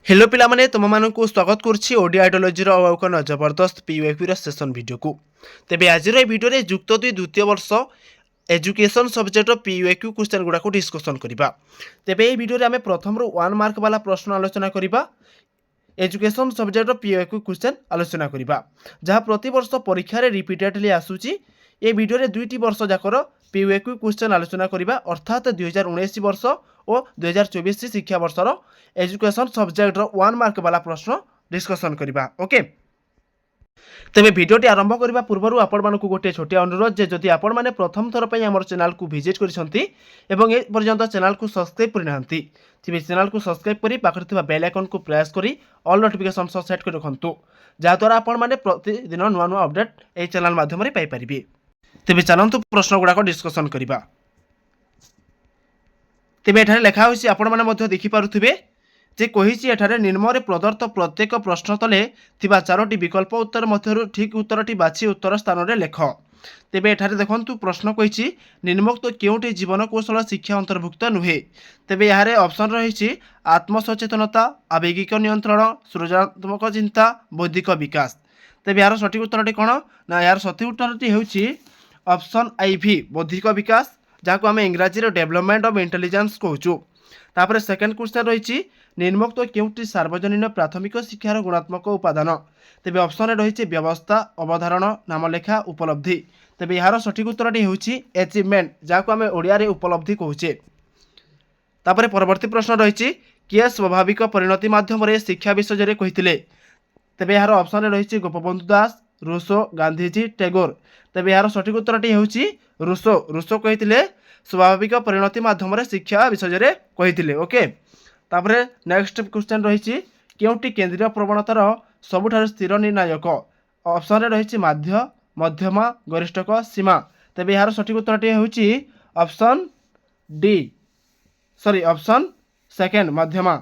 Hello पिलामाने तुमମାନଙ୍କୁ स्वागत କରୁଛି ଓଡ଼ିଆ ଆଇଡିଓଲୋଜିର ଆଉ ଏକ ଜବରଦସ୍ତ PYQର ସେସନ ଭିଡ଼ିଓକୁ। ତେବେ ଆଜିର ଏହି ଭିଡ଼ିଓରେ ଯୁକ୍ତ 2 ଦ୍ୱିତୀୟ ବର୍ଷ ଏଜୁକେସନ ସବଜେକ୍ଟର PYQ କ୍ୱେଶ୍ଚନ ଗୁଡ଼ାକୁ ଡିସ୍କସନ୍ କରିବା। ତେବେ ଏହି ଭିଡ଼ିଓରେ ଆମେ ପ୍ରଥମରୁ 1 ମାର୍କ ବାଲା ପ୍ରଶ୍ନ ଆଲୋଚନା କରିବା। एजुकेशन सब्जेक्ट PYQ क्वेश्चन आलोचना करिबा जहाँ प्रति वर्ष परीक्षा रे रिपीटेडली आसुची। ए वीडियो रे दुईटी वर्ष जाकर PYQ क्वेश्चन आलोचना करिबा अर्थात 2019 वर्ष और 2024 शिक्षा वर्षर एजुकेशन सब्जेक्ट रो 1 मार्क वाला प्रश्न डिस्कशन करिबा। ओके, तेरे भिडियोटी आरंभ करने पूर्व आपण मानक गोटे छोटिया अनुरोध जे जदि आपण मैंने प्रथम थर पर आम चैनल को विजिट कर चैनल को सब्सक्राइब करना तेज चैनल को सब्सक्राइब कर पाखे बेल आइकन को प्रेस कर ऑल नोटिफिकेशन सेट कर रखु जहाँद्वारा आपण मैंने प्रतिदिन नुआ नुआ अपडेट ये चैनल माध्यम पाइपर। तेज चलतु प्रश्न गुड़ाक डिस्कसन करवा। तेज ये लेखाही आपण मैंने देखिपे जे कही एठारे निम्न प्रदत्त प्रत्येक प्रश्न तले थिबा 4टी विकल्प उत्तर मध्य ठीक उत्तरटी बाछि उत्तर स्थान में लेख। तेबे एठारे देखंतु प्रश्न कही निम्नोक्त केउटी जीवन कौशल शिक्षा अंतर्भुक्त नुहे। तेबे यारे ऑप्शन रही आत्मसचेतनता, आवेगिक नियंत्रण, सृजनात्मक चिंता, बौद्धिक विकास। तेबे यार सठिक उत्तरटी कौन ना यार सठिक उत्तरटी हेउछि ऑप्शन IV बौद्धिक विकास जहाँ आम इंग्राजी डेवलपमेंट ऑफ इंटेलिजेंस कहूँ। तापर सेकेंड क्वेश्चन रही निम्नोक्त केउटी सार्वजनीन प्राथमिक शिक्षार गुणात्मक उपादान। तेबे ऑप्शन रही व्यवस्था, अवधारण, नामलेखा, उपलब्धि। तेबे यार सठिक उत्तरटी होउछि अचीवमेंट जहाँ आम ओडिया रे उपलब्धि कहूचे। तापर परवर्ती प्रश्न रही किए स्वाभाविक परिणति माध्यम शिक्षा विषय कही। तेबे यार ऑप्शन रही गोपबंधु दास, रूसो, गांधीजी, टैगोर। तेबे यार सठिक उत्तरटी होउछि रूसो। रूसो कही स्वाभाविक परिणति माध्यम शिक्षा विषय कही। ओके, तापर नेक्स्ट क्वेश्चन रही केउटी केंद्रीय प्रवणतार सबुठार स्थिर निर्णायक। ऑप्शन रही माध्य, मध्यमा, गरिष्ठक, सीमा। तेबे यार सठिक उत्तरटी होउछि ऑप्शन डी ऑप्शन सेकेंड मध्यमा।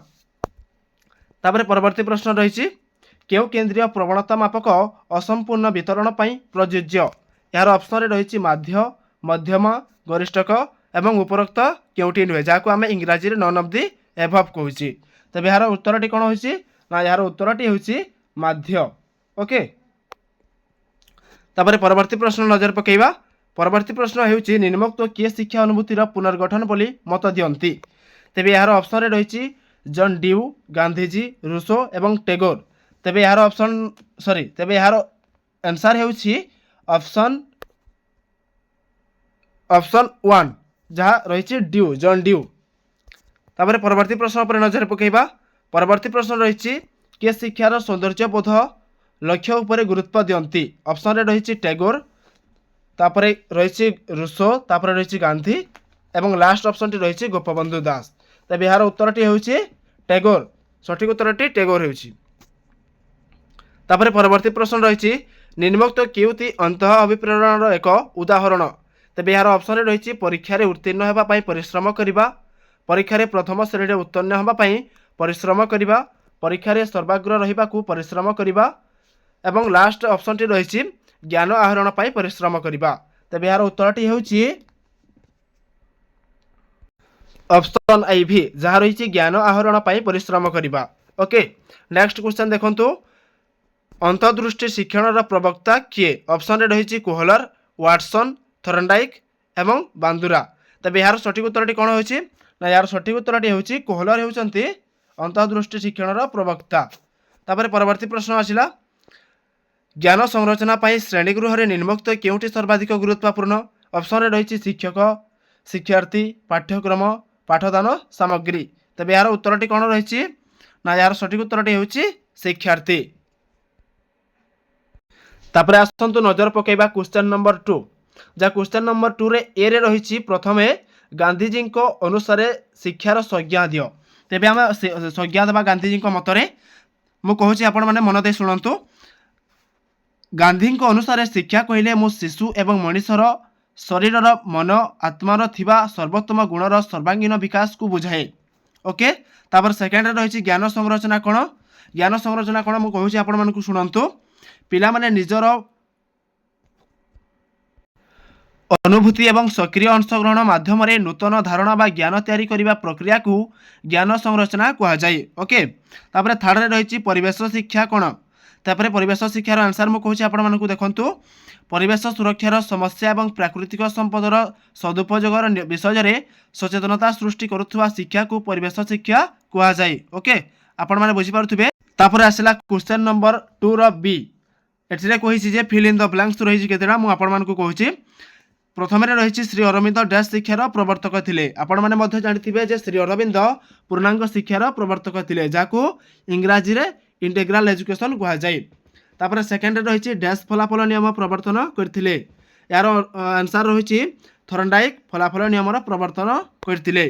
तापर परवर्ती प्रश्न रही केउ केंद्रीय प्रवणता मापक असंपूर्ण वितरण पई प्रযোज्य। यार ऑप्शन रही माध्य, मध्यमा, गरिष्ठक एवं उपरोक्त केउटी नुहे जहाँ आम इंग्राजी नन ऑफ द एभव कहूँ। तेज यार उत्तरटी कौन होइछि ना यार उत्तरटी होइछि माध्य। ओके, तापर परवर्ती प्रश्न नजर पकेइबा। परवर्ती प्रश्न हेउछि निम्नोक्त किए शिक्षा अनुभूतिर पुनर्गठन बोली मत दियंती। तेबे यार ऑप्शन रही जॉन ड्यू, गांधीजी, रूसो एवं टैगोर। तेबे यार ऑप्शन तेबे यार आंसर हेउछि ऑप्शन 1 जहाँ रही ड्यू, जॉन ड्यू। तापर परवर्ती प्रश्न पर नजर पकेइबा। परवर्ती प्रश्न रही किए शिक्षार सौंदर्यबोध लक्ष्य उपरे गुरुत्व दियंती। ऑप्शन रही टैगोर, तापर रही रूसो, तापर रही गांधी एवं लास्ट ऑप्शन टी रही गोपबंधु दास। तेबे यार उत्तरटी होउछि टैगोर। सठिक उत्तरटी टैगोर होउछि। तापर परवर्ती प्रश्न रही निम्नोक्त केउती अंतः अभिप्रेरण एक उदाहरण। तेबे यार ऑप्शन रही परीक्षा रे उत्तीर्ण हेबा पई परिश्रम करिबा, परीक्षा रे प्रथम श्रेणी उत्तीर्ण हेबा पई परिश्रम करिबा, परीक्षा रे सर्वाग्र रहिबाकू परिश्रम करिबा एवं लास्ट ऑप्शन टी रही ज्ञान आहरण पई परिश्रम करिबा। तेबे यार उत्तरटी हेउछि ऑप्शन IV जहाँ रही ज्ञान आहरण पई परिश्रम करिबा। ओके, नेक्स्ट क्वेश्चन देखंतु अंतर्दृष्टि शिक्षण प्रवक्ता किए। ऑप्शन रही कोहलर, वाटसन, थर्नडाइक एवं बांदुरा। तेबे यार सठिक उत्तरटी कौन होइछि ना यार सठिक उत्तरटी होइछि कोहलर हेउचंती अंतर्दृष्टि शिक्षण प्रवक्ता। तापर परवर्ती प्रश्न आसिला ज्ञान संरचना पाई श्रेणीगृह रे निम्नोक्त केउटी सर्वाधिक गुरुत्वपूर्ण। ऑप्शन रही शिक्षक, शिक्षार्थी, पाठ्यक्रम, पाठदान सामग्री। तेबे यार उत्तरटी कौन रही ना यार सठिक उत्तरटी होइछि शिक्षार्थी। तापर आसंतु नजर पकेइबा क्वेश्चन नंबर 2 जहाँ क्वेश्चन नंबर 2 रे ए रे रही प्रथमे गांधीजी अनुसार शिक्षार संज्ञा दियो। तेबे आम संज्ञा देवा गांधीजी मतरे मु कहूँ आपण मैंने मन दे शुणु। गांधी अनुसार शिक्षा कहले मु शिशु एवं मनीषर शरीर, मन, आत्मार थिबा सर्वोत्तम गुणर सर्वांगीन विकास को बुझाए। ओके, तापर सेकेंड रही ज्ञान संरचना कौन। ज्ञान संरचना कौन मु कहूँ आपण मानकु शुणु। पिला माने निजर अनुभूति एवं सक्रिय अंशग्रहण माध्यम नूतन धारणा बा ज्ञान तैयारी करने प्रक्रिया को ज्ञान संरचना कहुए। ओके, तापर थर्ड रही परिवेश शिक्षा कौन, तापर परिवेश शिक्षार आंसर मुझे कहूँ आपण मानक देखूँ परिवेश सुरक्षार समस्या और प्राकृतिक संपदर सदुपयोगर विषय में सचेतनता सृष्टि करुवा शिक्षा को परिवेश शिक्षा कहुए। ओके, आपण मैंने बुझीपारे। तापर आसला क्वेश्चन नंबर 2 रो बी, एठिरे कहिछि जे फिल इन द ब्लैंक्स रही केतेटा मु आपण मानकु कहूछि। प्रथम रही श्री अरविंद डैश शिक्षार प्रवर्तक थिले। आपण माने मध्य जानिथिबे जे श्री अरविंद पूर्णांग शिक्षार प्रवर्तक थिले, जाकू इंग्राजी रे इंटेग्राल एजुकेशन कहा जाए। तापर सेकेंड रही डैश फलाफल नियम प्रवर्तन करथिले, यार आंसर रही थर्नडाइक फलाफल नियम प्रवर्तन करथिले।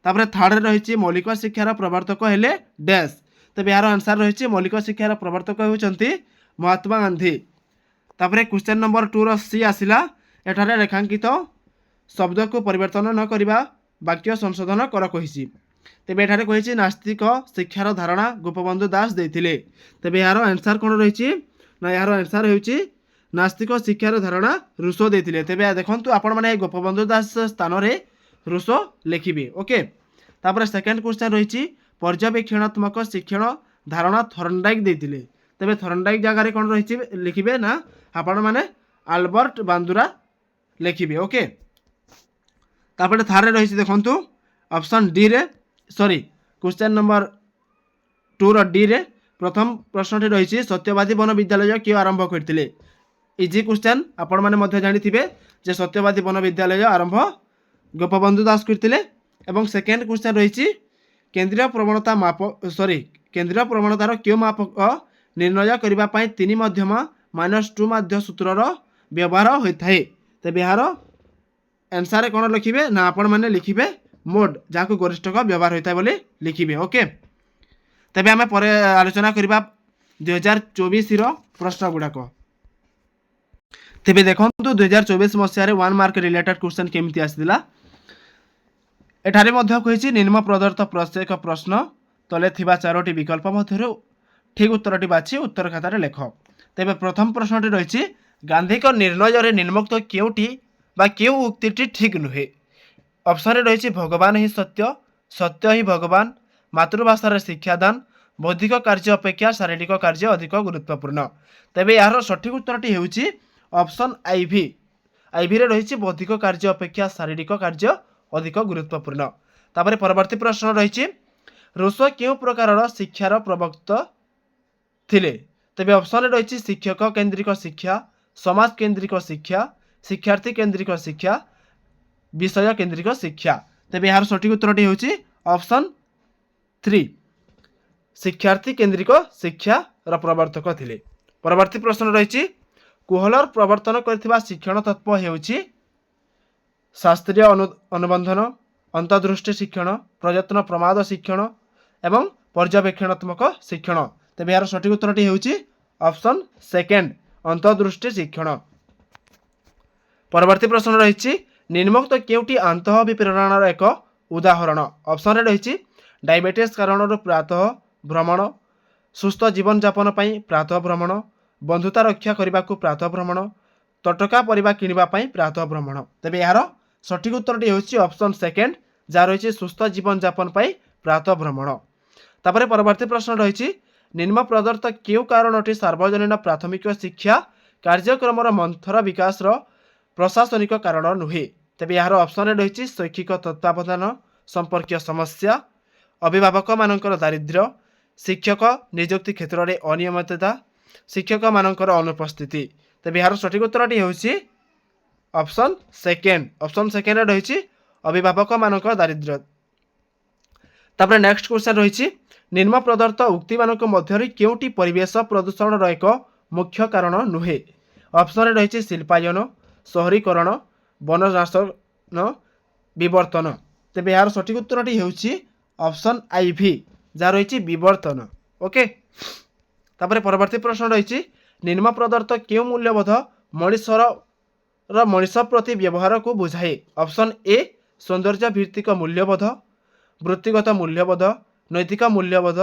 तापर थर्ड रही मौलिक शिक्षार प्रवर्तक हेले डैश, तेज यार आंसर रही मौलिक शिक्षार प्रवर्तक होती महात्मा गांधी। तापर क्वेश्चन नंबर 2 रो सी आसिला, एठारे रेखांकित शब्द को परिवर्तन न करवा वाक्य संशोधन कर कहिछि। तेबे एठारे कहिछि नास्तिक शिक्षार धारणा गोपबंधु दास देथिले, तेबे यार आंसर कोन रहिछि ना, यार आंसर होछि नास्तिक शिक्षार धारणा रूसो देथिले। तेबे देखंतु आपण माने गोपबंधु दास स्थान रे रूसो लिखिबे। ओके, तापर सेकंड क्वेश्चन रहिछि पर्यवेक्षणात्मक शिक्षण धारणा थर्नडाइक देथिले, तेबे थर्नडाइक जगह कौन रही लिखिबे ना आपण माने आल्बर्ट बांदुरा लिखिबे। ओके, तापर थर्ड रही देखंतु ऑप्शन डी रे, sorry question number 2 rho D रे प्रथम प्रश्नटी रही सत्यवादी वन विद्यालय किए आरंभ करथिले। इजी क्वेश्चन, आपण माने मध्य जानिथिबे जे सत्यवादी वन विद्यालय आरंभ गोपबंधु दास करथिले। एवं सेकेंड क्वेश्चन रही केंद्रीय प्रवणता माप, सॉरी केंद्रीय प्रवणतार क्यों मापक निर्णय करने पाई 3 मध्यम -2 माध्य सूत्रर व्यवहार होता है। तेज यार आंसर कौन लिखिबे ना आपण मैंने लिखिबे मोड, जहाँ गरिष्ठक व्यवहार होता है बोली लिखिबे। ओके, तेज आम पर आलोचना करबा 2024 प्रश्न गुड़ाक। तेज देखो 2024 मसीह 1 मार्क रिलेटेड क्वेश्चन केमती आसीला। एठारे मध्य कहिछि निम्न प्रदत्त प्रत्येक प्रश्न तले थिबा 4टी विकल्प मध्यरु ठीक उत्तरटी बाछि उत्तर खातार लेख। तेबे प्रथम प्रश्नटी रही गांधी को निर्णय रे निम्नोक्त केउटी बा केउ उक्तिटी ठीक नुहे। ऑप्शन रही भगवान ही सत्य, सत्य ही भगवान, मातृभाषार शिक्षादान, बौद्धिक कार्य अपेक्षा शारीरिक कार्य अधिक गुरुत्वपूर्ण। तेबे यार सठिक उत्तरटी हेउछि ऑप्शन आईवी। आईवी रे रही बौद्धिक कार्य अपेक्षा शारीरिक कार्य अधिक गुरुत्वपूर्ण। तापर परवर्ती प्रश्न रही रूसो क्यों प्रकार शिक्षार प्रवक्ता थिले। तेबे ऑप्शन रही शिक्षक केंद्रिक शिक्षा, समाज केंद्रिक शिक्षा, शिक्षार्थी केंद्रिक शिक्षा, विषय केंद्रिक शिक्षा। तेबे यार सठिक उत्तरटी होछि ऑप्शन 3 शिक्षार्थी केंद्रिक शिक्षा प्रवर्तक थिले। परवर्ती प्रश्न रही कुहलर प्रवर्तन करथिबा शिक्षण तत्व हेउछि शास्त्रीय अनुबंधन, अंतर्दृष्टि शिक्षण, प्रयत्न प्रमाद शिक्षण एवं पर्यवेक्षणात्मक शिक्षण। तेबे यार सठिक उत्तरटी हेउछि ऑप्शन सेकेंड अंतर्दृष्टि शिक्षण। परवर्ती प्रश्न रही निम्नोक्त केउटी अंतः विप्रेरणार एक उदाहरण। ऑप्शन रही डायबिटीज कारण प्रातः भ्रमण, सुस्थ जीवन यापन पई प्रातः भ्रमण, बंधुता रक्षा करने को प्रातः भ्रमण, तटका परिबा किनिबा पई प्रातः भ्रमण। तेबे यार सठिक उत्तरटी होछि ऑप्शन सेकेंड जहाँ रही सुस्थ जीवन यापन पई प्रातः भ्रमण। तापर परवर्ती प्रश्न रही निम्न प्रदत्त क्यों कारणटी सार्वजनीन प्राथमिक शिक्षा कार्यक्रम मंथर विकास प्रशासनिक कारण नुहे। तेबे यार ऑप्शन रही शैक्षिक तत्वावधान संपर्कीय समस्या, अभिभावक मानकर दारिद्र्य, शिक्षक नियुक्ति क्षेत्र में अनियमितता, शिक्षक मानकर अनुपस्थिति। तेबे यार सठिक उत्तरटी होछि ऑप्शन सेकेंड। ऑप्शन सेकेंड रही अभिभावक मानकर दारिद्र्य। तापर नेक्स्ट क्वेश्चन रही निम्न प्रदत्त उक्ति मानक मध्यरे केउटी परिवेश प्रदूषण एक मुख्य कारण नुहे। ऑप्शन रही शिल्पायन, शहरीकरण, वननाशन, विवर्तन। तेबे यार सठिक उत्तरटी होछि ऑप्शन आईवी जहाँ रही विवर्तन। ओके, तापर परवर्ती प्रश्न रही निम्न प्रदत्त क्यों मूल्यबोध मनुष्य प्रति व्यवहार को बुझाए। ऑप्शन ए सौंदर्य भित्तिक मूल्यबोध, वृत्तिगत मूल्यबोध, नैतिक मूल्यबोध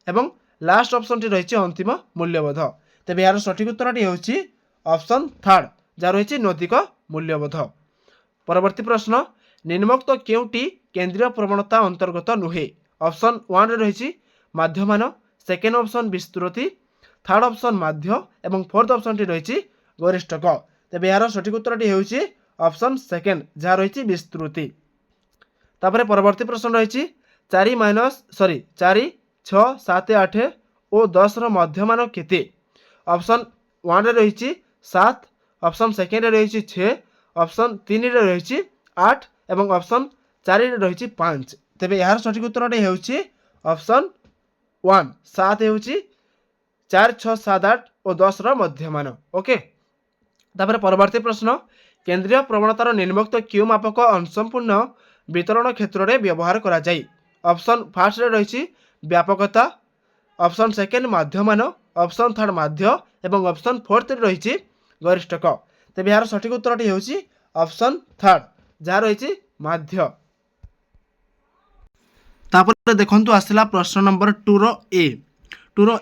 एवं लास्ट ऑप्शन टी रही अंतिम मूल्यबोध। तेबे यार सठिक उत्तरटी होछि ऑप्शन थर्ड जहाँ रही नैतिक मूल्यबोध। परवर्ती प्रश्न निम्नोक्त केउटी केंद्रीय प्रवणता अंतर्गत नुहे ऑप्शन 1 रे रही माध्यमान सेकेंड ऑप्शन विस्तृति थर्ड ऑप्शन माध्य एवं फोर्थ ऑप्शन टी रही गरिष्ठक तेबे यार सठिक उत्तर टी ऑप्शन सेकेंड जहाँ रही विस्तृति। तापर परवर्ती प्रश्न रही 4 6 7 8 और 10 मध्यमान केते ऑप्शन 1 रे रही 7 ऑप्शन सेकेंड रे रही 6 ऑप्शन 3 रे रही 8 एवं ऑप्शन 4 रे रही 5 तेबे यार सठिक उत्तर होउची ऑप्शन 1 7 होउची 4 6 7 8 और 10 मध्यमान। ओके तापर परवर्ती प्रश्न केंद्रीय प्रवणतार निम्नोक्त क्यू मापक असंपूर्ण वितरण क्षेत्र में व्यवहार करा जाय ऑप्शन फर्स्ट रे रही व्यापकता ऑप्शन सेकेंड माध्यमान ऑप्शन थर्ड माध्य एवं ऑप्शन फोर्थ रे रही गरिष्ठक तेबे यार सठिक उत्तर होउची ऑप्शन थर्ड जहाँ रही माध्य। तापर देखंतु आसला प्रश्न नंबर 2 रो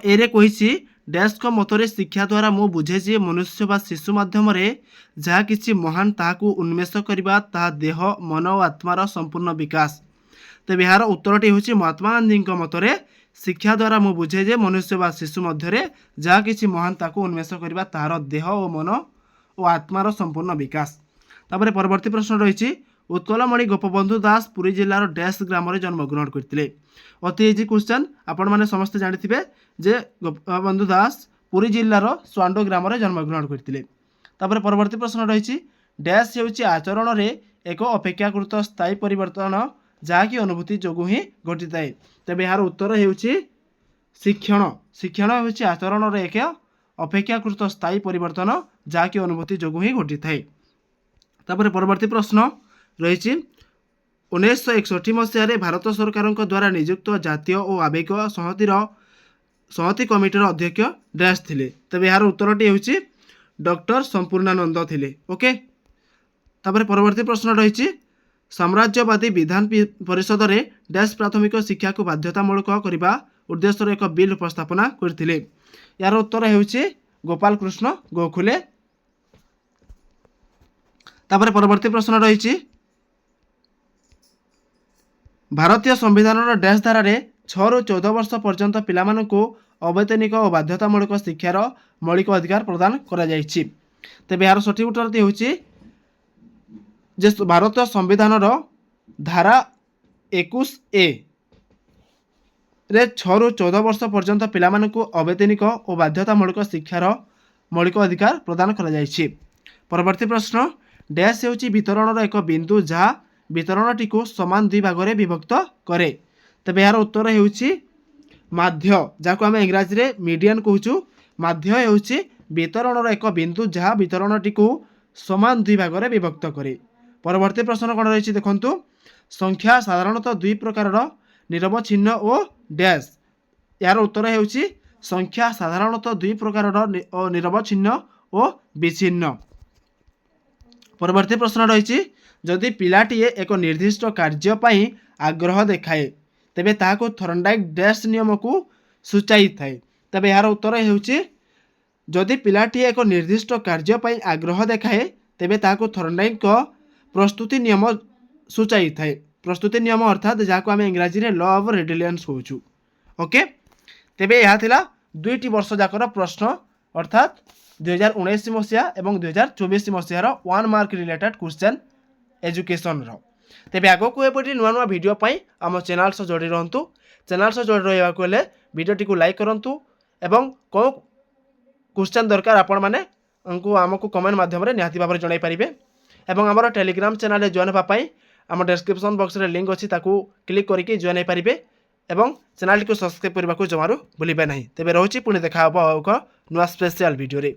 ए रे कहिछि डैश को मतरे शिक्षा द्वारा मु बुझे जे मनुष्य बा शिशु माध्यम रे जहाँ किछि महान ताहाकु उन्मेष करिबा ताहा देह मन और आत्मार संपूर्ण विकास तेबे यार उत्तरटी होछि महात्मा गांधी मतरे शिक्षा द्वारा मु बुझे जे मनुष्य बा शिशु मध्य रे जहाँ किछि महान ताहाकु उन्मेष करिबा ताहार देह और मन और आत्मार संपूर्ण विकास। तापर परवर्ती प्रश्न रही उत्कलमणि गोपबंधु दास पुरी जिलार डैश ग्राम में जन्मग्रहण करते अति इजी क्वेश्चन आपण मैंने समस्ते जानिथिबे जे गोपबंधु दास पुरी जिलार स्वांडो ग्राम में जन्मग्रहण करते। तापर परवर्ती प्रश्न रही डैश हेउची आचरण रे एक अपेक्षाकृत स्थायी परिवर्तन जहाँकि अनुभूति जोगु ही घटी थाए तेबे यार उत्तर हेउची शिक्षण शिक्षण हेउची आचरण रे एक अपेक्षाकृत स्थायी परिवर्तन जहाँकि अनुभूति जोगु ही घटी थाए। तापर परवर्ती प्रश्न रही 1961 मसीह भारत सरकार द्वारा नियुक्त जातीय और आवेग संहति कमिटर अध्यक्ष डैश थिले तेबे यार उत्तरटी होउची डॉक्टर संपूर्णानंद थिले। ओके तापर परवर्ती प्रश्न रही साम्राज्यवादी विधान परिषद रे डैश प्राथमिक शिक्षा को बाध्यतामूलक करने उद्देश्य एक बिल उपस्थापना करथिले यार उत्तर होउची गोपाल कृष्ण गोखले। तापर परवर्ती प्रश्न रही भारतीय संविधान डैश धारा 6 ରୁ 14 वर्ष पर्यंत पिलामानंकु अवैतनिक और बाध्यतामूलक शिक्षार मौलिक अधिकार प्रदान करा जायछि तेबे यार सठिक उत्तर होउची जे भारतीय संविधान धारा 21A रे 6 ରୁ 14 वर्ष पर्यंत पिलामानंकु अवैतनिक और बाध्यतामूलक शिक्षार मौलिक अधिकार प्रदान करा जायछि। परवर्ती प्रश्न डैश हेउची वितरण एक बिंदु जहाँ वितरणटी को समान दुई भाग में विभक्त करे तेबे यार उत्तर हेउची माध्य जहाँ आम इंग्राजी रे मीडियन कहूँ माध्य हेउची वितरण एक बिंदु जहाँ वितरणटी को समान दुई भाग में विभक्त करे। परवर्ती प्रश्न कौन रही देखंतु संख्या साधारणतः दुई प्रकार निरवच्छिन्न और डैश यार उत्तर हेउची संख्या साधारणतः दुई प्रकार निरवच्छिन्न और विच्छिन्न। परवर्ती प्रश्न रही जदि पिलाटीए एक निर्दिष्ट कार्य पई आग्रह देखाए तेबे ताहाको थर्नडाइक डैश नियम को सूचाई थाए तेबे यार उत्तर हेउची जदि पिलाटीए एक निर्दिष्ट कार्य पई आग्रह देखाए तेबे ताहाको थर्नडाइक प्रस्तुति नियम सूचाई थाए प्रस्तुति नियम अर्थात जहाँ आम इंग्राजी रे लॉ ऑफ रेडिलियंस कहूँ। ओके तेबे यह थिला दुईटी वर्ष जाकर प्रश्न अर्थात 2019 मसीहा और 2024 मसीहार 1 मार्क रिलेटेड क्वेश्चन एजुकेशन तेबे आगो को एपरि नुआ नुआ वीडियो पाई आम चैनल से जोड़ी रहंतु चैनल से जोड़ी रहा हेले वीडियोटी को लाइक करंतु एवं कौ क्वेश्चन दरकार आपण माने आमको कमेंट माध्यम रे निहाती भाव जणाई पारिबे एवं आमर टेलीग्राम चैनल रे जॉइन पाई आम डिस्क्रिप्शन बॉक्स रे लिंक अच्छी ताकू क्लिक करके जॉइन हो पारिबे एवं चैनल को सब्सक्राइब करने को जमारू भूलिबे नहीं तेबे रहउची पुणी देखा नुआ स्पेशल वीडियो रे।